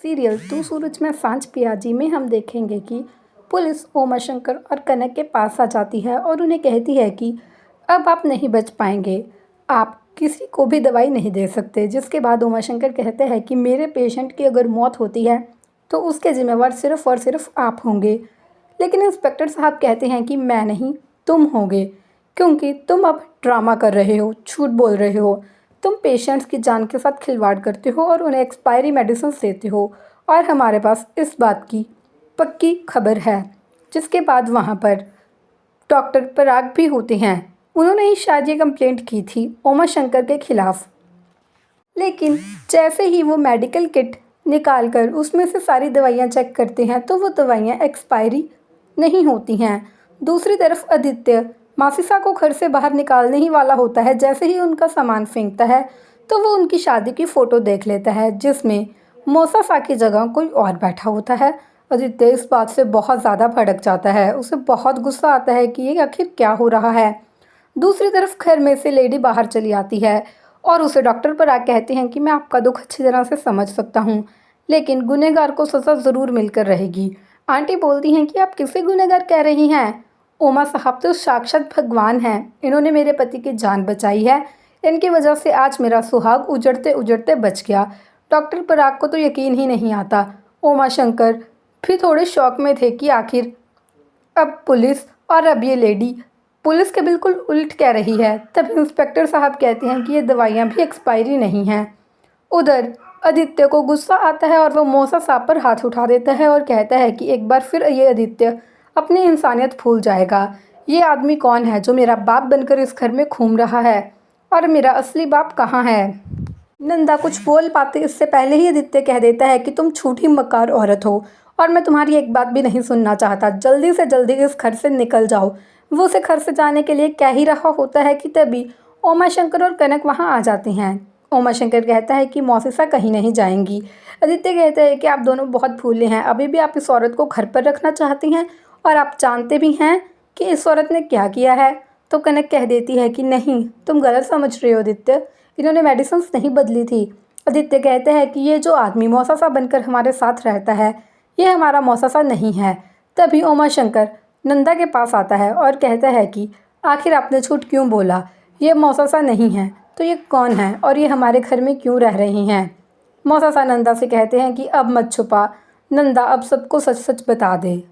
Serial तू सूरज में सांझ पियाजी में हम देखेंगे कि पुलिस उमाशंकर और कनक के पास आ जाती है और उन्हें कहती है कि अब आप नहीं बच पाएंगे, आप किसी को भी दवाई नहीं दे सकते। जिसके बाद उमाशंकर कहते हैं कि मेरे पेशेंट की अगर मौत होती है तो उसके ज़िम्मेवार सिर्फ़ और सिर्फ आप होंगे। लेकिन इंस्पेक्टर साहब कहते हैं कि मैं नहीं, तुम होंगे, क्योंकि तुम अब ड्रामा कर रहे हो, झूठ बोल रहे हो। तुम पेशेंट्स की जान के साथ खिलवाड़ करते हो और उन्हें एक्सपायरी मेडिसिन देते हो, और हमारे पास इस बात की पक्की खबर है। जिसके बाद वहाँ पर डॉक्टर पराग भी होते हैं। उन्होंने ही शायद ये कंप्लेंट की थी उमाशंकर के खिलाफ़। लेकिन जैसे ही वो मेडिकल किट निकाल कर उसमें से सारी दवाइयाँ चेक करते हैं तो वो दवाइयाँ एक्सपायरी नहीं होती हैं। दूसरी तरफ आदित्य मासिसा को घर से बाहर निकालने ही वाला होता है। जैसे ही उनका सामान फेंकता है तो वो उनकी शादी की फ़ोटो देख लेता है जिसमें मोसासा की जगह कोई और बैठा होता है। आदित्य इस बात से बहुत ज़्यादा भड़क जाता है। उसे बहुत गुस्सा आता है कि ये आखिर क्या हो रहा है। दूसरी तरफ घर में से लेडी बाहर चली आती है और उसे डॉक्टर पराग कहते हैं कि मैं आपका दुख अच्छी तरह से समझ सकता हूँ, लेकिन गुनहगार को सज़ा ज़रूर मिलकर रहेगी। आंटी बोलती हैं कि आप किसे गुनहगार कह रही हैं? उमा साहब तो साक्षात भगवान हैं। इन्होंने मेरे पति की जान बचाई है। इनकी वजह से आज मेरा सुहाग उजड़ते उजड़ते बच गया। डॉक्टर पराग को तो यकीन ही नहीं आता। उमाशंकर भी थोड़े शौक में थे कि आखिर अब पुलिस और अब ये लेडी पुलिस के बिल्कुल उल्ट कह रही है। तब इंस्पेक्टर साहब कहते हैं कि ये दवाइयाँ भी एक्सपायरी नहीं हैं। उधर आदित्य को गुस्सा आता है और वो मौसा साहब पर हाथ उठा देता है और कहता है कि एक बार फिर ये आदित्य अपनी इंसानियत भूल जाएगा। ये आदमी कौन है जो मेरा बाप बनकर इस घर में घूम रहा है, और मेरा असली बाप कहाँ है? नंदा कुछ बोल पाते इससे पहले ही आदित्य कह देता है कि तुम झूठी मक्कार औरत हो और मैं तुम्हारी एक बात भी नहीं सुनना चाहता। जल्दी से जल्दी इस घर से निकल जाओ। वो उसे घर से जाने के लिए कह ही रहा होता है कि तभी उमाशंकर और कनक वहाँ आ जाते हैं। उमाशंकर कहता है कि मौसिसा कहीं नहीं जाएंगी। आदित्य कहता है कि आप दोनों बहुत भूले हैं, अभी भी आप इस औरत को घर पर रखना चाहती हैं और आप जानते भी हैं कि इस औरत ने क्या किया है। तो कनक कह देती है कि नहीं, तुम गलत समझ रहे हो आदित्य, इन्होंने मेडिसिन नहीं बदली थी। आदित्य कहते हैं कि ये जो आदमी मौसासा बनकर हमारे साथ रहता है ये हमारा मौसासा नहीं है। तभी उमाशंकर नंदा के पास आता है और कहता है कि आखिर आपने झूठ क्यों बोला, ये मौसासा नहीं है तो ये कौन है और ये हमारे घर में क्यों रह रही हैं? मौसासा नंदा से कहते हैं कि अब मत छुपा, नंदा अब सबको सच सच बता दे।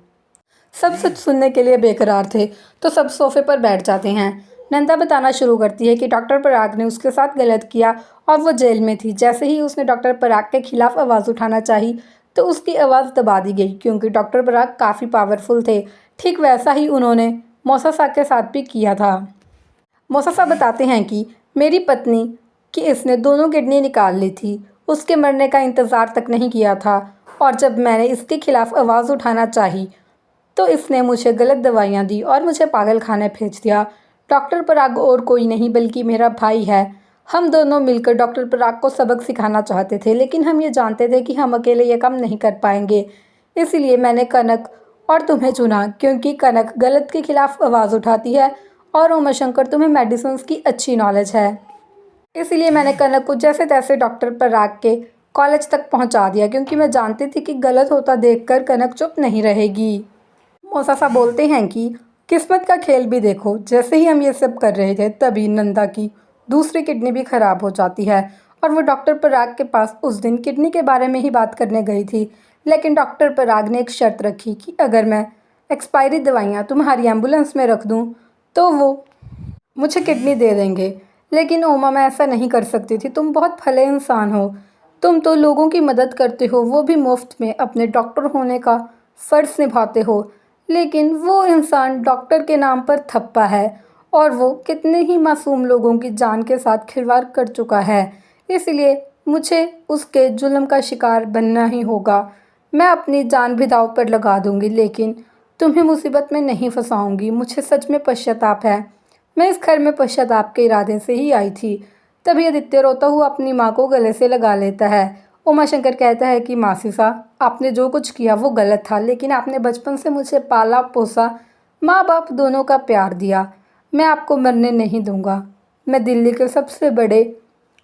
सब सच सुनने के लिए बेकरार थे तो सब सोफे पर बैठ जाते हैं। नंदा बताना शुरू करती है कि डॉक्टर पराग ने उसके साथ गलत किया और वो जेल में थी। जैसे ही उसने डॉक्टर पराग के खिलाफ आवाज़ उठाना चाही तो उसकी आवाज़ दबा दी गई क्योंकि डॉक्टर पराग काफ़ी पावरफुल थे। ठीक वैसा ही उन्होंने मौसासा के साथ भी किया था। मौसासा बताते हैं कि मेरी पत्नी की इसने दोनों किडनी निकाल ली थी, उसके मरने का इंतज़ार तक नहीं किया था, और जब मैंने इसके खिलाफ आवाज़ उठाना चाही तो इसने मुझे गलत दवाइयाँ दी और मुझे पागल खाने भेज दिया। डॉक्टर पराग और कोई नहीं बल्कि मेरा भाई है। हम दोनों मिलकर डॉक्टर पराग को सबक सिखाना चाहते थे, लेकिन हम ये जानते थे कि हम अकेले ये काम नहीं कर पाएंगे। इसीलिए मैंने कनक और तुम्हें चुना, क्योंकि कनक गलत के खिलाफ आवाज़ उठाती है और उमाशंकर तुम्हें मेडिसिन की अच्छी नॉलेज है। इसीलिए मैंने कनक को जैसे तैसे डॉक्टर पराग के कॉलेज तक पहुंचा दिया, क्योंकि मैं जानती थी कि गलत होता देखकर कनक चुप नहीं रहेगी। मौसासा बोलते हैं कि किस्मत का खेल भी देखो, जैसे ही हम ये सब कर रहे थे तभी नंदा की दूसरी किडनी भी ख़राब हो जाती है और वो डॉक्टर पराग के पास उस दिन किडनी के बारे में ही बात करने गई थी। लेकिन डॉक्टर पराग ने एक शर्त रखी कि अगर मैं एक्सपायरी दवाइयाँ तुम्हारी एम्बुलेंस में रख दूँ तो वो मुझे किडनी दे देंगे। लेकिन उमा, मैं ऐसा नहीं कर सकती थी, तुम बहुत भले इंसान हो, तुम तो लोगों की मदद करते हो, वो भी मुफ्त में, अपने डॉक्टर होने का फ़र्ज़ निभाते हो। लेकिन वो इंसान डॉक्टर के नाम पर थप्पा है और वो कितने ही मासूम लोगों की जान के साथ खिलवाड़ कर चुका है। इसलिए मुझे उसके जुल्म का शिकार बनना ही होगा। मैं अपनी जान भी दांव पर लगा दूंगी, लेकिन तुम्हें मुसीबत में नहीं फंसाऊंगी। मुझे सच में पश्चाताप है। मैं इस घर में पश्चाताप के इरादे से ही आई थी। तभी आदित्य रोता हुआ अपनी माँ को गले से लगा लेता है। उमाशंकर कहता है कि मासिसा, आपने जो कुछ किया वो गलत था, लेकिन आपने बचपन से मुझे पाला पोसा, माँ बाप दोनों का प्यार दिया। मैं आपको मरने नहीं दूंगा। मैं दिल्ली के सबसे बड़े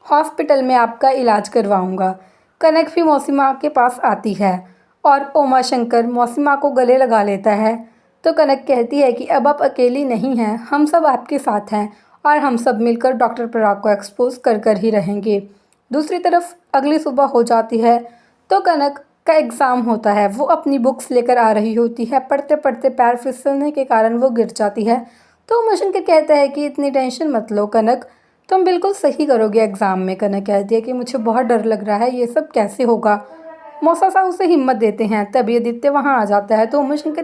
हॉस्पिटल में आपका इलाज करवाऊंगा। कनक भी मौसी के पास आती है और उमाशंकर मौसी को गले लगा लेता है। तो कनक कहती है कि अब आप अकेली नहीं हैं, हम सब आपके साथ हैं और हम सब मिलकर डॉक्टर पराग को एक्सपोज कर कर ही रहेंगे। दूसरी तरफ अगली सुबह हो जाती है तो कनक का एग्ज़ाम होता है। वो अपनी बुक्स लेकर आ रही होती है, पढ़ते पढ़ते पैर फिसलने के कारण वो गिर जाती है। तो उमाशंकर कहता है कि इतनी टेंशन मत लो कनक, तुम बिल्कुल सही करोगे एग्ज़ाम में। कनक कहती है कि मुझे बहुत डर लग रहा है, ये सब कैसे होगा। मौसा साहब उसे हिम्मत देते हैं। तभी आदित्य वहाँ आ जाता है तो उमाशंकर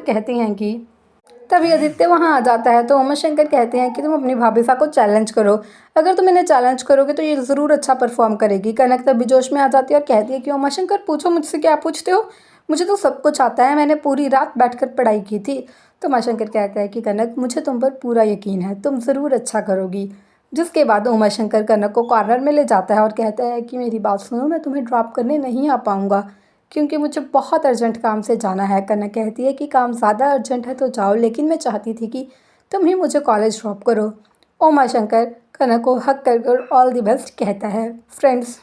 कहते हैं कि तुम अपनी भाभी साहब को चैलेंज करो, अगर तुम इन्हें चैलेंज करोगे तो ये ज़रूर अच्छा परफॉर्म करेगी। कनक तभी जोश में आ जाती है और कहती है कि उमाशंकर पूछो मुझसे, क्या पूछते हो, मुझे तो सब कुछ आता है, मैंने पूरी रात बैठकर पढ़ाई की थी। तो उमाशंकर कहता है कि कनक मुझे तुम पर पूरा यकीन है, तुम ज़रूर अच्छा करोगी। जिसके बाद उमाशंकर कनक को कॉर्नर में ले जाता है और कहता है कि मेरी बात सुनो, मैं तुम्हें ड्रॉप करने नहीं आ पाऊँगा क्योंकि मुझे बहुत अर्जेंट काम से जाना है। कनक कहती है कि काम ज़्यादा अर्जेंट है तो जाओ, लेकिन मैं चाहती थी कि तुम ही मुझे कॉलेज ड्रॉप करो। उमाशंकर कनक को हक कर ऑल द बेस्ट कहता है। फ्रेंड्स,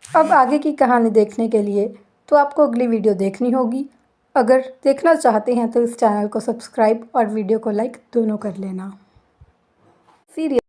अब आगे की कहानी देखने के लिए तो आपको अगली वीडियो देखनी होगी। अगर देखना चाहते हैं तो इस चैनल को सब्सक्राइब और वीडियो को लाइक दोनों कर लेना। सीरियल